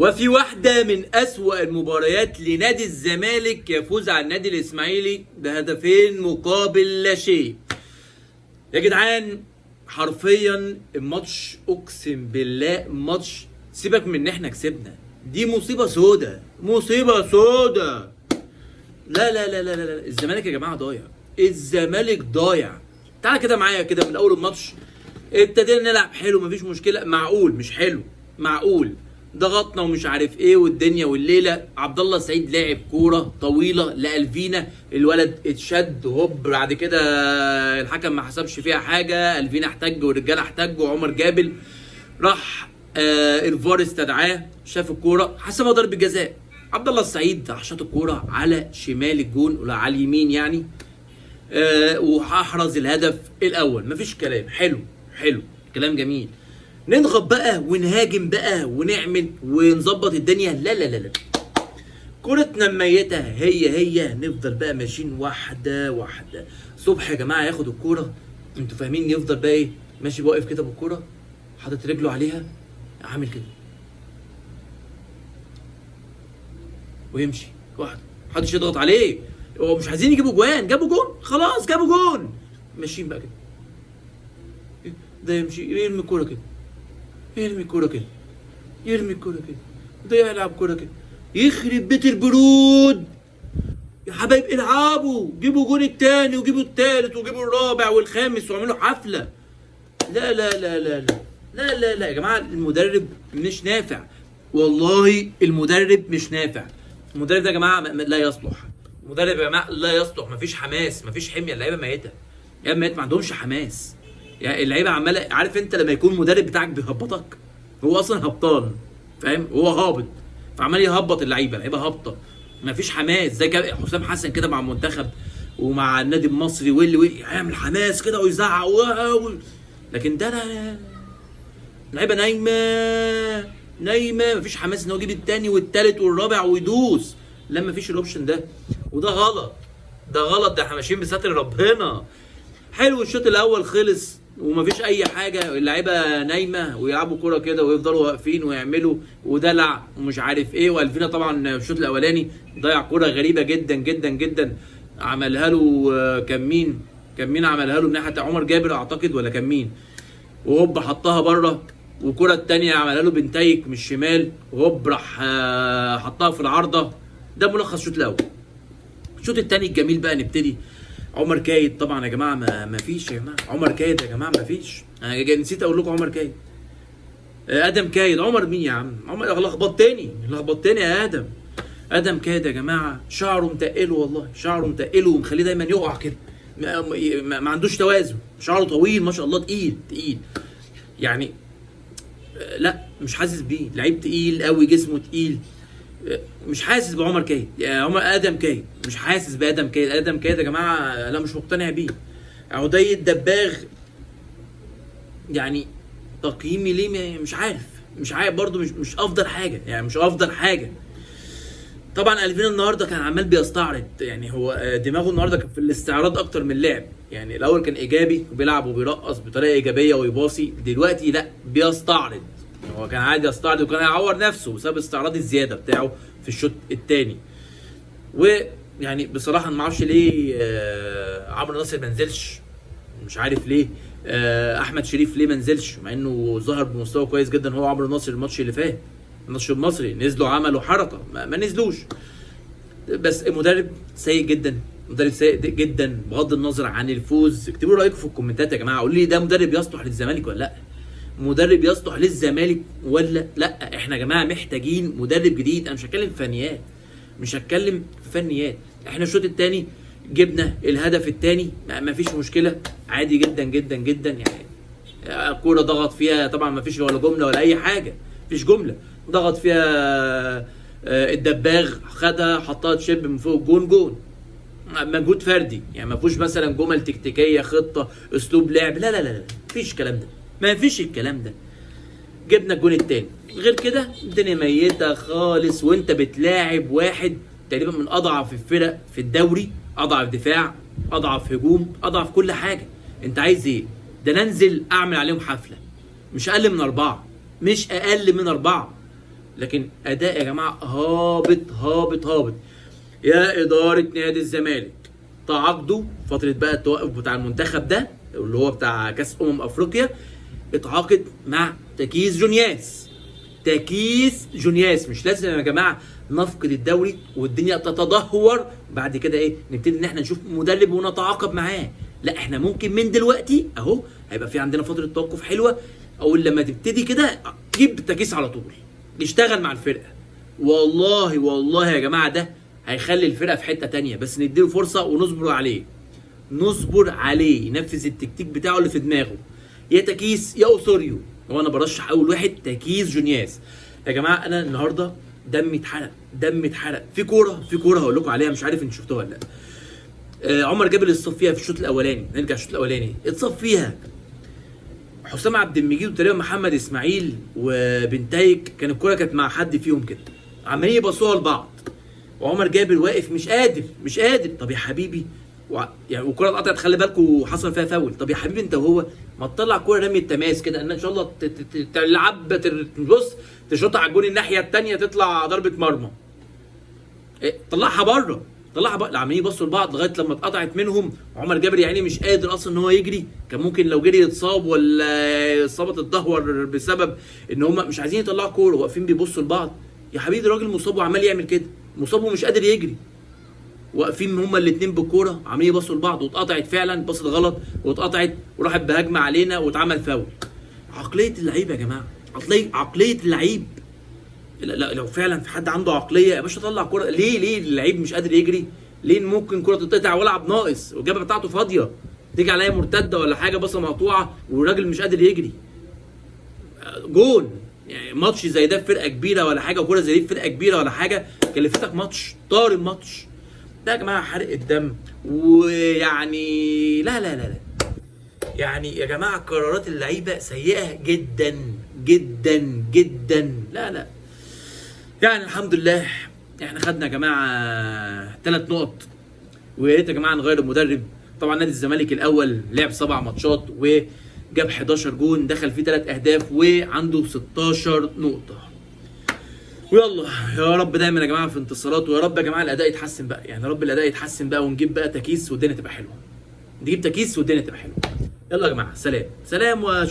وفي واحدة من أسوأ المباريات لنادي الزمالك يفوز على النادي الإسماعيلي بهدفين مقابل لا شيء. يا جدعان حرفيا الماتش اقسم بالله ماتش، سيبك من ان احنا كسبنا، دي مصيبة سودة، مصيبة سودة. لا لا لا لا لا، الزمالك يا جماعة ضايع، الزمالك ضايع. تعالى كده معايا كده من اول الماتش ابتدينا نلعب حلو مفيش مشكلة، معقول مش حلو، معقول ضغطنا ومش عارف ايه والدنيا والليله. عبد الله السعيد لعب كوره طويله لالفينا، الولد اتشد هوب، بعد كده الحكم ما حسبش فيها حاجه، الفينا احتج والرجاله احتجوا وعمر جابل راح الفار استدعاه، شاف الكوره حسبها ضربه جزاء. عبد الله السعيد راح شاط الكوره على شمال الجون ولا على اليمين يعني، وهحرز الهدف الاول. مفيش كلام، حلو حلو كلام جميل. نضغط بقى ونهاجم بقى ونعمل ونظبط الدنيا، لا لا لا لا، كورتنا الميته هي نفضل بقى ماشيين واحده واحده. صبح يا جماعه ياخد الكوره، انتوا فاهمين، يفضل بقى ايه ماشي واقف كده بالكوره حاطط رجله عليها عامل كده ويمشي واحده، محدش يضغط عليه، هو مش عايزين يجيبوا جوان، جابوا جون خلاص، جابوا جون، ماشيين بقى كده. ده يمشي يرمي الكوره كده، يرمي الكوره كده، يرمي الكوره كده، ده يلعب كوره كده، يخرب بيت البرود يا حبايب. العبوا، جيبوا جون التاني وجيبوا التالت وجيبوا الرابع والخامس واعملوا حفله. لا لا لا لا لا لا لا لا يا جماعه، المدرب مش نافع، والله المدرب مش نافع. المدرب ده يا جماعه لا يصلح، المدرب يا جماعه لا يصلح، مفيش حماس، مفيش حميه، اللعيبه ميته، اللعيبه ميته ما عندهمش حماس. يعني اللعيبه عماله، عارف انت لما يكون المدرب بتاعك بيهبطك، هو اصلا هبطان فاهم، هو هابط فعمال يهبط اللعيبه، اللعيبه هابطه مفيش حماس. زي حسام حسن كده مع المنتخب ومع النادي المصري واللي يعمل حماس كده ويزعق لكن ده اللعيبه نايمه نايمه، مفيش حماس ان هو يجيب الثاني والثالث والرابع ويدوس، لا مفيش الاوبشن ده، وده غلط، ده غلط، ده احنا ماشيين بستر ربنا. حلو الشوط الاول خلص ومفيش اي حاجه، اللعيبه نايمه ويلعبوا كوره كده ويفضلوا واقفين ويعملوا ودلع ومش عارف ايه. والفينا طبعا في الشوط الاولاني ضيع كوره غريبه جدا جدا جدا، عملها له كان مين عملها له من ناحيه عمر جابر اعتقد ولا كان مين، وهوب حطها بره. والكره الثانيه عملها له بنتايك من الشمال وهوب راح حطها في العارضه. ده ملخص الشوط الاول. الشوط الثاني الجميل بقى نبتدي. عمر كايد طبعا يا جماعه ما فيش يا جماعه، عمر كايد يا جماعه ما فيش، انا نسيت اقول لكم عمر كايد، ادم كايد، عمر مين يا عم؟ عمر لخبطتني يا ادم. ادم كايد يا جماعه شعره متقله، والله شعره متقله ومخليه دايما يقع كده، ما عندوش توازن، شعره طويل ما شاء الله، تقيل يعني، لا مش حاسس بيه، لعيب تقيل قوي، جسمه تقيل، مش حاسس بعمر كايد يا عمر. ادم كايد مش حاسس بادم كايد، ادم كايد يا جماعه لا مش مقتنع بيه. عدي الدباغ يعني تقييمي ليه مش عارف برضه، مش افضل حاجه يعني، مش افضل حاجه. طبعا الفين النهارده كان عمال بيستعرض، يعني هو دماغه النهارده كان في الاستعراض اكتر من اللعب، يعني الاول كان ايجابي وبيلعب وبيرقص بطريقه ايجابيه ويباصي، دلوقتي لا بيستعرض، هو كان عادي يستعرض وكان هيعور نفسه بسبب استعراض الزياده بتاعه في الشوط الثاني. ويعني بصراحه انا ما اعرفش ليه عمرو ناصر ما نزلش، مش عارف ليه احمد شريف ليه ما نزلش، مع انه ظهر بمستوى كويس جدا هو عمرو ناصر الماتش اللي فات، الماتش المصري نزلوا عملوا حركه، ما نزلوش. بس المدرب سيء جدا، مدرب سيء جدا بغض النظر عن الفوز. اكتبوا رايكم في الكومنتات يا جماعه، قولوا لي ده مدرب يصلح للزمالك ولا لا؟ مدرب يصلح للزمالك ولا لا؟ احنا يا جماعه محتاجين مدرب جديد. انا مش هتكلم في فنيات، احنا الشوط الثاني جبنا الهدف الثاني ما فيش مشكله، عادي جدا جدا جدا يعني، الكوره ضغط فيها طبعا ما فيش ولا جمله ولا اي حاجه، مفيش جمله، ضغط فيها الدباغ خدها حطها تشب من فوق الجون، جون مجهود فردي يعني، ما فيهوش مثلا جمل تكتيكيه خطه اسلوب لعب، لا لا لا مفيش الكلام ده، ما فيش الكلام ده. جبنا الجون الثاني، غير كده الدنيا ميته خالص، وانت بتلاعب واحد تقريبا من اضعف الفرق في الدوري، اضعف دفاع، اضعف هجوم، اضعف كل حاجه. انت عايز ايه؟ ده ننزل اعمل عليهم حفله، مش اقل من 4، مش اقل من 4. لكن اداء يا جماعه هابط هابط هابط. يا اداره نادي الزمالك تعاقدوا فتره بقى التوقف بتاع المنتخب ده اللي هو بتاع كاس افريقيا، اتعاقد مع تكيس جونياس. تكيس جونياس، مش لازم يا جماعه نفقد الدوري والدنيا تتدهور بعد كده ايه نبتدي ان احنا نشوف مدرب ونتعاقب معاه. لا، احنا ممكن من دلوقتي اهو هيبقى في عندنا فتره توقف حلوه، اول لما تبتدي كده جيب تكيس على طول يشتغل مع الفرقه. والله والله يا جماعه ده هيخلي الفرقه في حته تانية، بس نديله فرصه ونصبر عليه. نصبر عليه ينفذ التكتيك بتاعه اللي في دماغه، يا تكيس يا اوسوريو. وانا برشح اول واحد تكيس جونياس. يا جماعه انا النهارده دمي اتحرق، دمي اتحرق في كوره هقول لكم عليها، مش عارف انتوا شفتوها ولا لا. عمر جابر اتصاب فيها في الشوط الاولاني، نرجع الشوط الاولاني اتصاب فيها. حسام عبد المجيد وتقريبا محمد اسماعيل وبنتايك، كان الكوره كانت مع حد فيهم كده، عمالين يبصوها لبعض، وعمر جابر واقف مش قادر. طب يا حبيبي يعني والكوره اتقطعت، خلي بالكوا حصل فيها فاول. طب يا حبيبي انت وهو ما تطلع كوره رمي التماس كده ان شاء الله تلعب بص تشوطها على الجون الناحيه الثانيه تطلع ضربه مرمى. طلعها بره، طلعها بره. عمالين يبصوا لبعض لغايه لما اتقطعت منهم. عمر جابر يعني مش قادر اصلا ان هو يجري، كان ممكن لو جري يتصاب ولا اصابه تتدهور بسبب ان هم مش عايزين يطلعوا كوره، واقفين بيبصوا لبعض. يا حبيبي الراجل مصاب وعمال يعمل كده، مصاب ومش قادر يجري، واقفين هما الاثنين بالكوره عمالين يبصوا لبعض، واتقطعت فعلا، بصت غلط واتقطعت وراحت بهجمه علينا واتعمل فاول. عقليه اللعيب يا جماعه، عقليه اللعيب. لا لو فعلا في حد عنده عقليه يا باشا طلع كوره. ليه اللعيب مش قادر يجري؟ ليه ممكن كوره تتقطع والعب ناقص والجبهه بتاعته فاضيه تيجي عليا مرتده ولا حاجه بصه مقطوعه والراجل مش قادر يجري؟ جون يعني ماتش زي ده في فرقه كبيره ولا حاجه، وكوره زي دي في فرقه كبيره ولا حاجه كلفتك ماتش، طار الماتش ده يا جماعه. حرق الدم ويعني لا يعني يا جماعه قرارات اللعيبه سيئه جدا جدا جدا. لا يعني الحمد لله احنا خدنا يا جماعه 3 نقط، ويا ريت يا جماعه نغير المدرب. طبعا نادي الزمالك الاول لعب 7 ماتشات وجاب 11 جون، دخل فيه 3 اهداف وعنده 16 نقطه. ويلا يا رب دايما يا جماعه في انتصارات، ويا رب يا جماعه الاداء يتحسن بقى، يعني يا رب الاداء يتحسن بقى ونجيب بقى تكيس والدنيا تبقى حلوه. نجيب تكيس والدنيا تبقى حلوه. يلا يا جماعه سلام واشوف